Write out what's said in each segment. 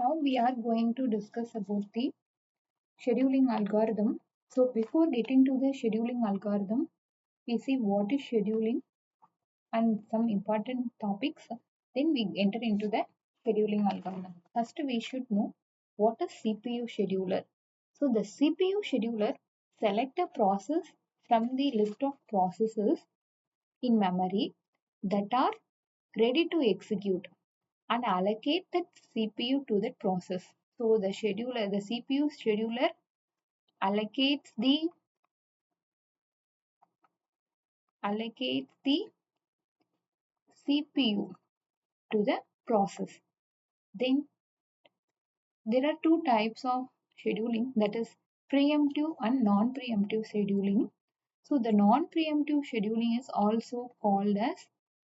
Now we are going to discuss about the scheduling algorithm. So before getting to the scheduling algorithm, we see what is scheduling and some important topics. Then we enter into the scheduling algorithm. First we should know what is CPU scheduler. So the CPU scheduler select a process from the list of processes in memory that are ready to execute and allocate that CPU to that process. So the CPU scheduler allocates the CPU to the process. Then there are two types of scheduling, that is preemptive and non-preemptive scheduling. So the non-preemptive scheduling is also called as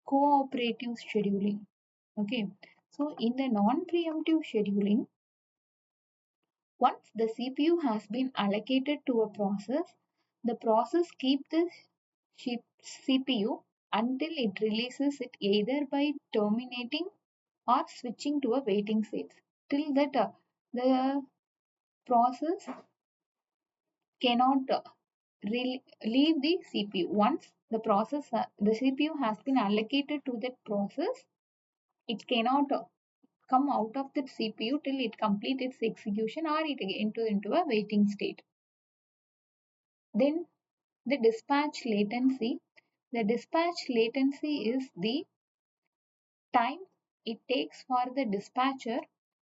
cooperative scheduling. Okay. So in the non-preemptive scheduling, once the CPU has been allocated to a process, the process keeps the CPU until it releases it either by terminating or switching to a waiting state. Till that the process cannot leave the CPU. Once the CPU has been allocated to that process, it cannot come out of the CPU till it completes its execution or it into a waiting state. Then the dispatch latency. The dispatch latency is the time it takes for the dispatcher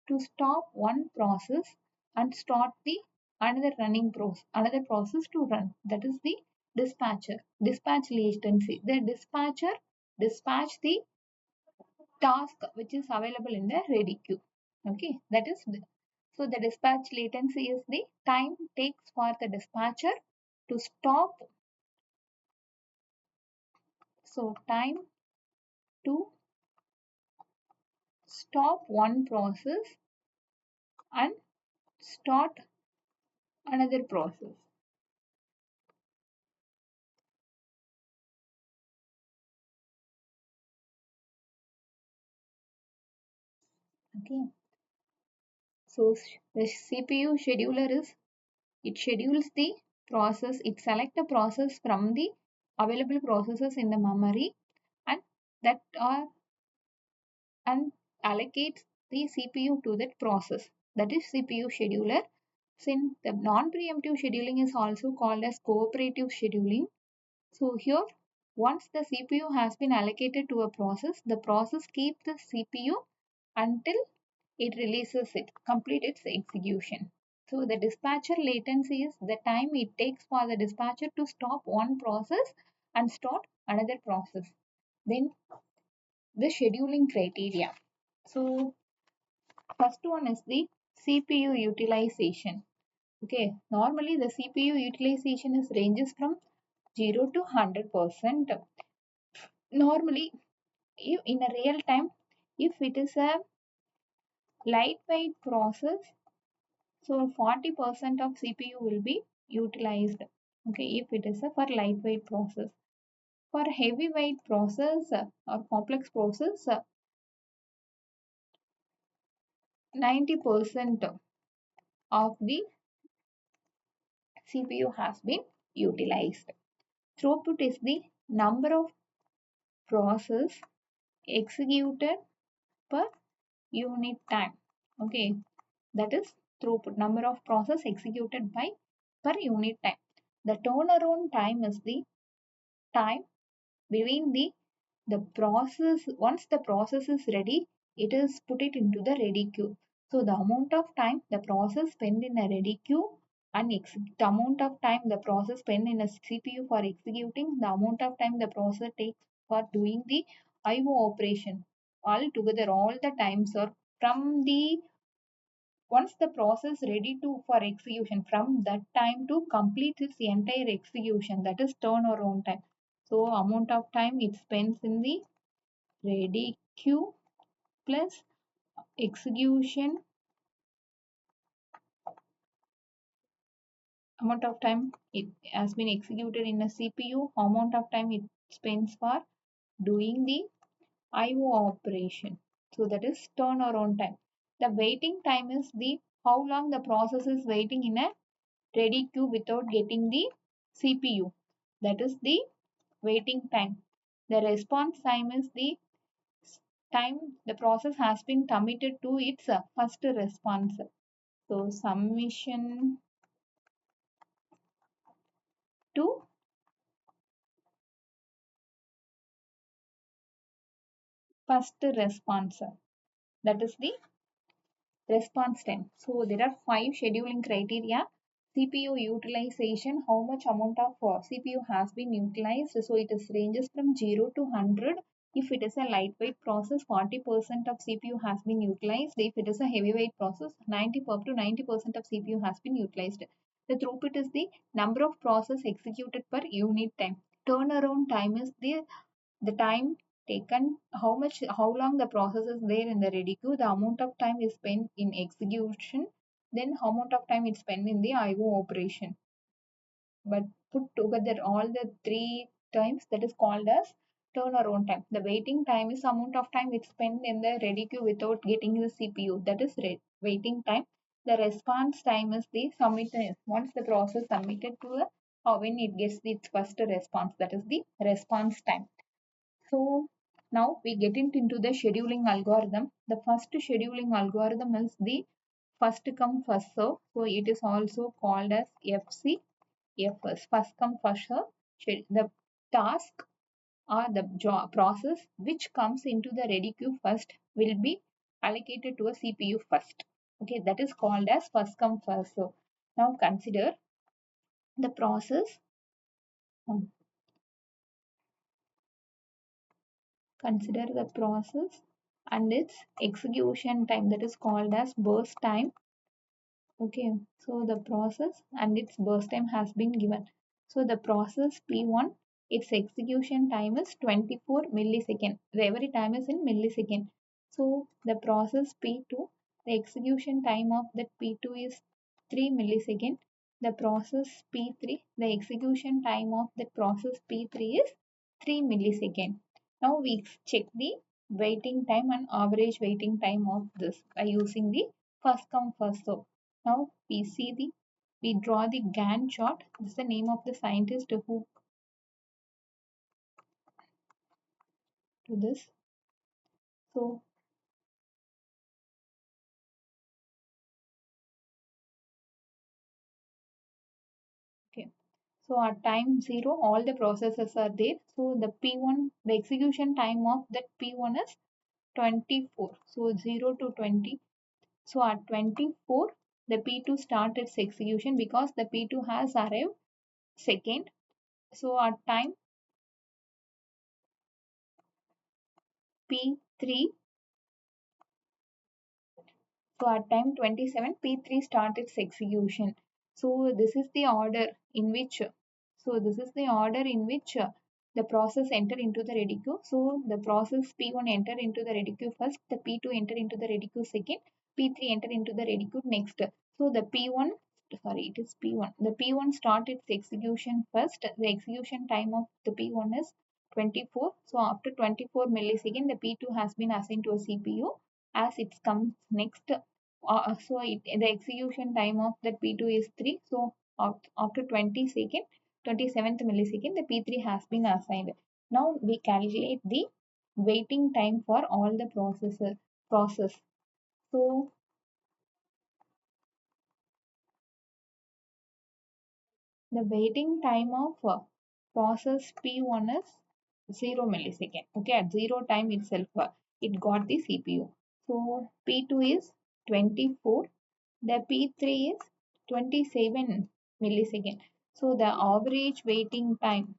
to stop one process and start the another process to run. That is the dispatch latency. The dispatcher dispatch the task which is available in the ready queue. Okay, so the dispatch latency is the time takes for the dispatcher to stop. So time to stop one process and start another process. Okay. So the CPU scheduler it schedules the process, it selects the process from the available processes in the memory and that are and allocates the CPU to that process. That is CPU scheduler. Since the non-preemptive scheduling is also called as cooperative scheduling. So here, once the CPU has been allocated to a process, the process keeps the CPU until it releases it, complete its execution. So the dispatcher latency is the time it takes for the dispatcher to stop one process and start another process. Then the scheduling criteria. So first one is the CPU utilization. Okay, normally the CPU utilization is ranges from 0 to 100%. Normally, if in a real time, if it is a lightweight process, so 40% of CPU will be utilized. Okay, if it is a for lightweight process. For heavyweight process or complex process, 90% of the CPU has been utilized. Throughput is the number of process executed per unit time. Okay, that is throughput, number of process executed by per unit time. The turnaround time is the time between the process. Once the process is ready, it is put it into the ready queue. So the amount of time the process spent in a ready queue and the amount of time the process spent in a CPU for executing, the amount of time the process takes for doing the IO operation, all together all the times are from the once the process ready to for execution, from that time to complete its entire execution, that is turnaround time. So amount of time it spends in the ready queue plus execution, amount of time it has been executed in a CPU, amount of time it spends for doing the IO operation. So that is turnaround time. The waiting time is the how long the process is waiting in a ready queue without getting the CPU. That is the waiting time. The response time is the time the process has been committed to its first response. So submission to first response. That is the response time. So there are five scheduling criteria. CPU utilization, how much amount of CPU has been utilized. So it is ranges from 0 to 100. If it is a lightweight process, 40% of CPU has been utilized. If it is a heavyweight process, 90 up to 90% of CPU has been utilized. The throughput is the number of process executed per unit time. Turnaround time is the time taken, how long the process is there in the ready queue, the amount of time is spent in execution, then how amount of time is spent in the IO operation. But put together all the three times, that is called as turnaround time. The waiting time is amount of time it's spent in the ready queue without getting the CPU. That is waiting time. The response time is the submitted once the process submitted to the when it gets its first response. That is the response time. So now we get into the scheduling algorithm. The first scheduling algorithm is the first come first serve. So it is also called as FCFS, first come first serve. The task or the job process which comes into the ready queue first will be allocated to a CPU first. Okay, that is called as first come first serve. Now the process. um, Consider the process and its execution time, that is called as burst time. Okay, so the process and its burst time has been given. So the process P1, its execution time is 24 millisecond. Every time is in millisecond. So the process P2, the execution time of that P2 is 3 millisecond. The process P3, the execution time of that process P3 is 3 millisecond. Now we check the waiting time and average waiting time of this by using the first come first serve. Now we draw the Gantt chart. This is the name of the scientist who to this. So okay. So at time 0, all the processes are there. So the P1, the execution time of that P1 is 24. So 0 to 20. So at 24, the P2 start its execution because the P2 has arrived second. So at time P3, so at time 27, P3 start its execution. So this is the order in which the process enter into the ready queue. So the process P1 enter into the ready queue first, the P2 enter into the ready queue second, P3 enter into the ready queue next. So the P1, sorry, it is P1. The P1 start its execution first. The execution time of the P1 is 24. So after 24 millisecond, the P2 has been assigned to a CPU as it comes next. The execution time of that P2 is 3. So after 27th millisecond, the P3 has been assigned. Now we calculate the waiting time for all the process. So the waiting time of process P1 is 0 millisecond. Okay, at 0 time itself, it got the CPU. So P2 is 24. The P3 is 27 millisecond. So the average waiting time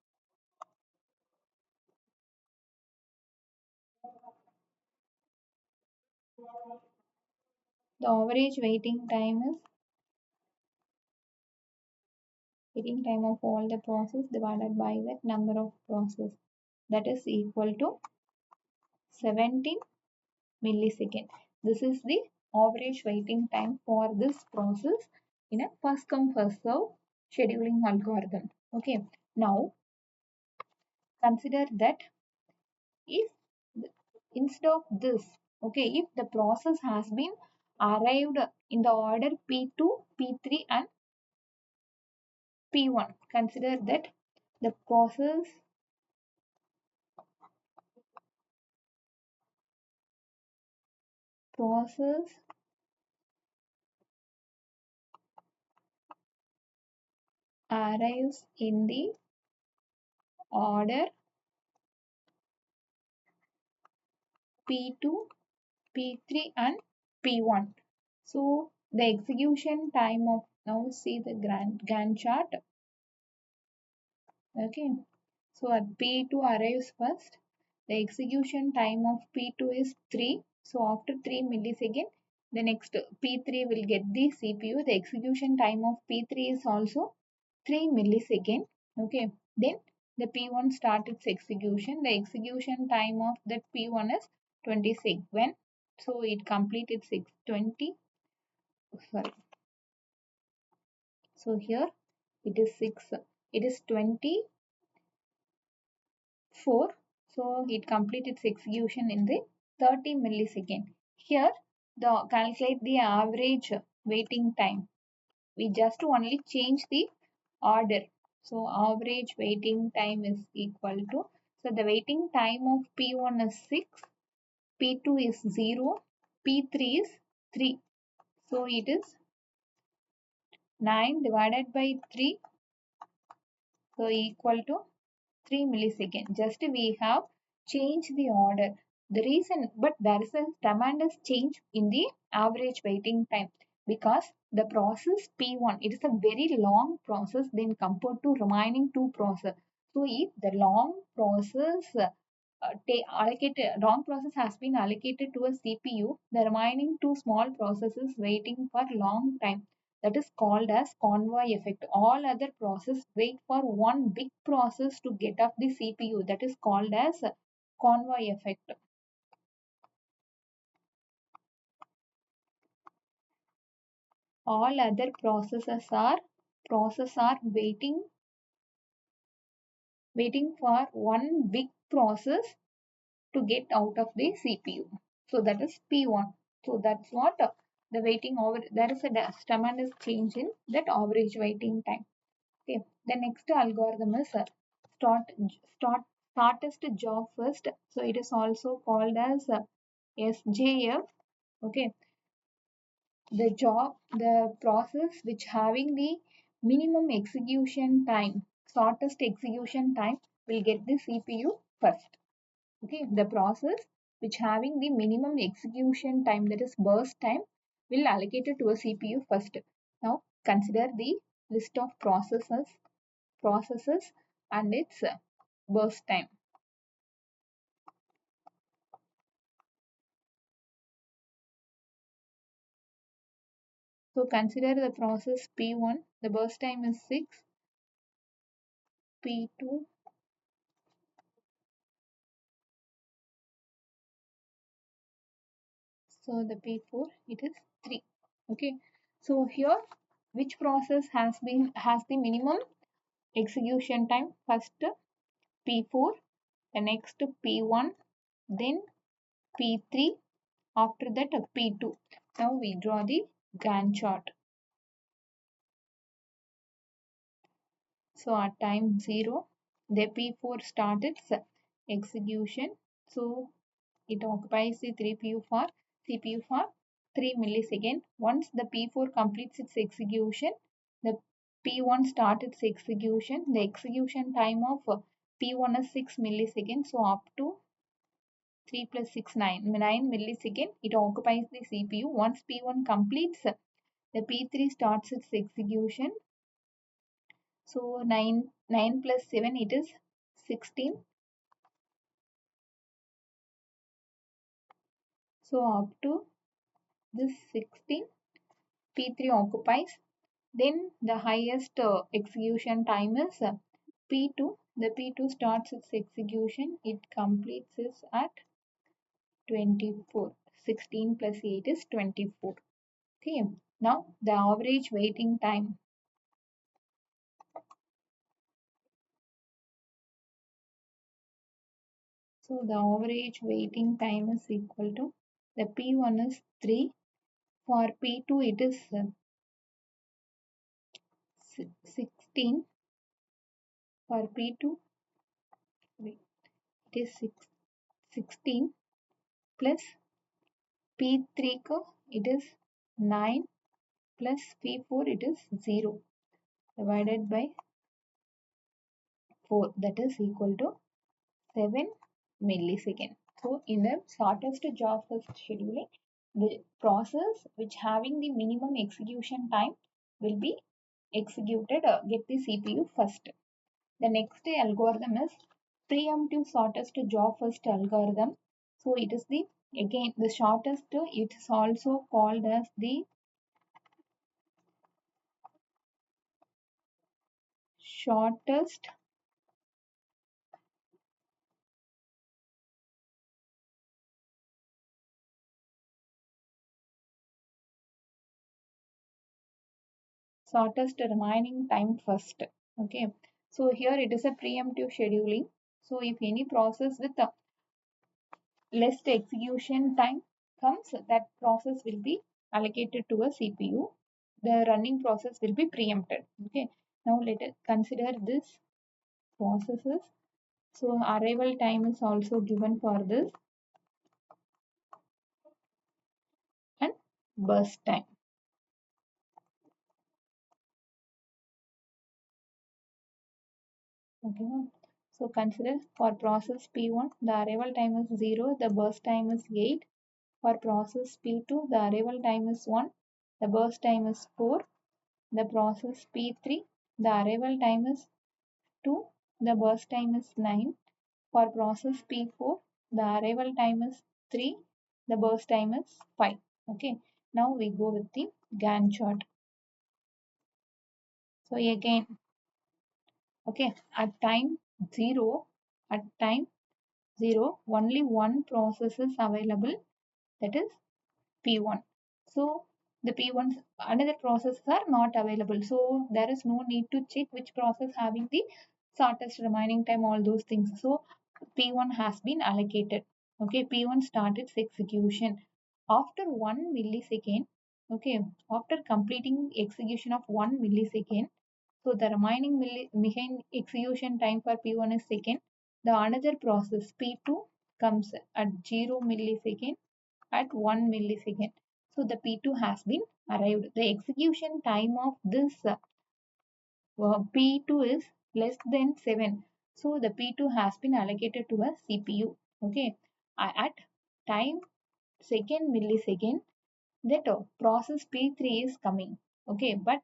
of all the process divided by that number of process, that is equal to 17 millisecond. This is the average waiting time for this process in a first come first serve scheduling algorithm. Okay, now consider that if instead of this, okay, if the process has been arrived in the order P2, P3 and P1. Consider that the process arrives in the order P2, P3 and P1. So the execution time of, now see the Gantt chart. Okay. So at P2 arrives first. The execution time of P2 is 3. So after 3 milliseconds, the next P3 will get the CPU. The execution time of P3 is also 3 milliseconds. Okay. Then the P1 starts its execution. The execution time of that P1 is 26. When? So it completed 620. Sorry. So here it is 6. It is 24. So it completed its execution in the 30 millisecond. Here the calculate the average waiting time. We just only change the order. So average waiting time is equal to, so the waiting time of P1 is 6, P2 is 0, P3 is 3. So it is 9 divided by 3, so equal to 3 milliseconds. Just we have changed the order. The reason, but there is a tremendous change in the average waiting time because the process P1, it is a very long process then compared to remaining two process. So if the long process long process has been allocated to a CPU, the remaining two small processes waiting for long time. That is called as convoy effect. All other processes wait for one big process to get off the CPU. That is called as convoy effect. All other processes are waiting for one big process to get out of the CPU. So that is P1. So that's what the waiting over, there is a tremendous change in that average waiting time. Okay. The next algorithm is start start startest job first. So it is also called as SJF. Okay. The process which having the minimum execution time, shortest execution time will get the CPU first. Okay, the process which having the minimum execution time, that is burst time, will allocate it to a CPU first. Now consider the list of processes and its burst time. So consider the process P1, the burst time is 6, P2, so the P4 it is 3. Okay, so here which process has the minimum execution time? First P4, the next P1, then P3, after that P2. Now we draw the Gantt chart. So at time 0, the P4 starts its execution. So it occupies the 3 CPU for 3 milliseconds. Once the P4 completes its execution, the P1 starts its execution. The execution time of P1 is 6 milliseconds. So up to 3 plus 6, 9 milliseconds. It occupies the CPU. Once P1 completes, the P3 starts its execution. So 9 plus 7, it is 16. So up to this 16, P3 occupies. Then the highest execution time is P2. The P2 starts its execution. It completes it at 24. 16 plus 8 is 24. Okay. Now the average waiting time. So the average waiting time is equal to, the P1 is 3, For P2 it is 16. For P2 wait, it is 16 plus P3 ko it is 9 plus P4 it is 0 divided by 4, that is equal to 7 milliseconds. So in the shortest job first scheduling, the process which having the minimum execution time will be executed get the CPU first. The next algorithm is preemptive shortest job first algorithm. So it is the again the shortest, it is also called as the shortest remaining time first. Okay, so here it is a preemptive scheduling. So if any process with a less execution time comes, that process will be allocated to a CPU. The running process will be preempted. Okay, now let us consider this processes. So arrival time is also given for this and burst time. Okay, so consider for process P1, the arrival time is 0, the burst time is 8. For process P2, the arrival time is 1, the burst time is 4. The process P3, the arrival time is 2, the burst time is 9. For process P4, the arrival time is 3, the burst time is 5. Okay, now we go with the Gantt chart. So again, okay, at time 0, only one process is available, that is P1. So the P1s, another processes are not available. So there is no need to check which process having the shortest remaining time, all those things. So P1 has been allocated. Okay, P1 started its execution. After 1 millisecond, okay, after completing execution of 1 millisecond, so the remaining behind execution time for P1 is second. The another process P2 comes at 0 millisecond at 1 millisecond. So the P2 has been arrived. The execution time of this P2 is less than 7. So the P2 has been allocated to a CPU. Okay. At time second millisecond, that process P3 is coming. Okay. But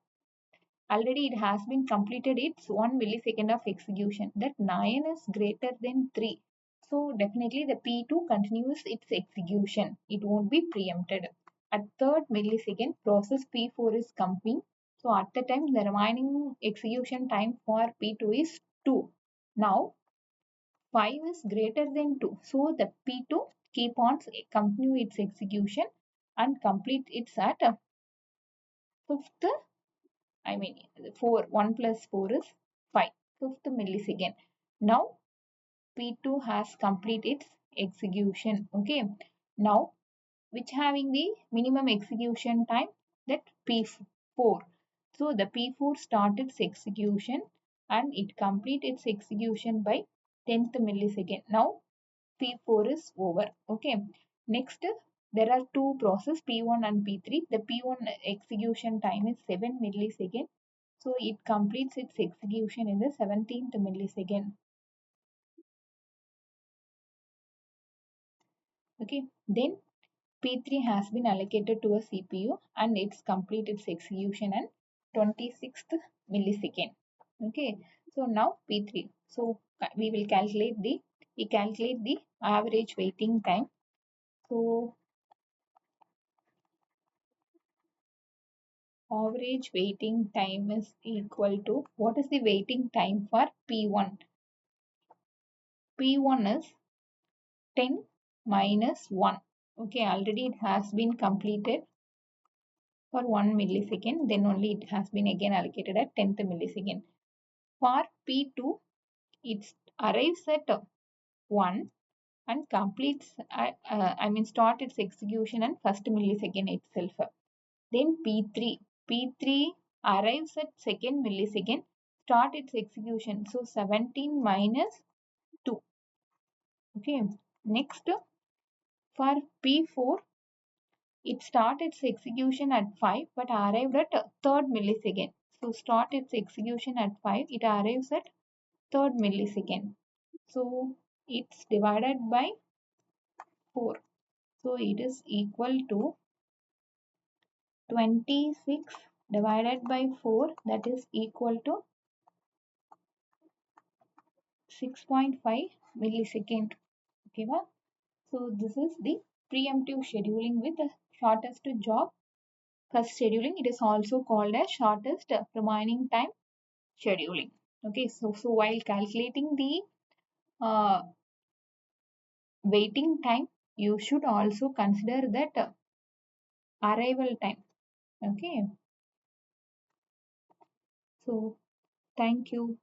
already it has been completed its 1 millisecond of execution. That 9 is greater than 3. So definitely the P2 continues its execution. It won't be preempted. At third millisecond, process P4 is coming. So at the time, the remaining execution time for P2 is 2. Now 5 is greater than 2. So the P2 keep on continue its execution and complete its at fifth, I mean 4, 1 plus 4 is 5, fifth millisecond. Now P2 has completed its execution. Okay. Now which having the minimum execution time, that P4. So the P4 started its execution and it completed its execution by 10th millisecond. Now P4 is over. Okay. Next, there are two processes P1 and P3. The P1 execution time is 7 millisecond. So it completes its execution in the 17th millisecond. Okay. Then P3 has been allocated to a CPU and it's completed its execution at 26th millisecond. Okay, so now P3. So we calculate the average waiting time. So average waiting time is equal to, what is the waiting time for P1? P1 is 10 minus 1. Okay, already it has been completed for 1 millisecond, then only it has been again allocated at 10th millisecond. For P2, it arrives at 1 and completes, start its execution at first millisecond itself. Then P3. P3 arrives at second millisecond, start its execution. So 17 minus 2. Okay. Next, for P4, it started its execution at 5 but arrived at third millisecond. So start its execution at 5, it arrives at third millisecond. So it's divided by 4. So it is equal to 26 divided by 4, that is equal to 6.5 millisecond. Okay, well, so this is the preemptive scheduling with the shortest job first scheduling. It is also called as shortest remaining time scheduling. Okay, so while calculating the uh, waiting time, you should also consider that arrival time. Okay, so thank you.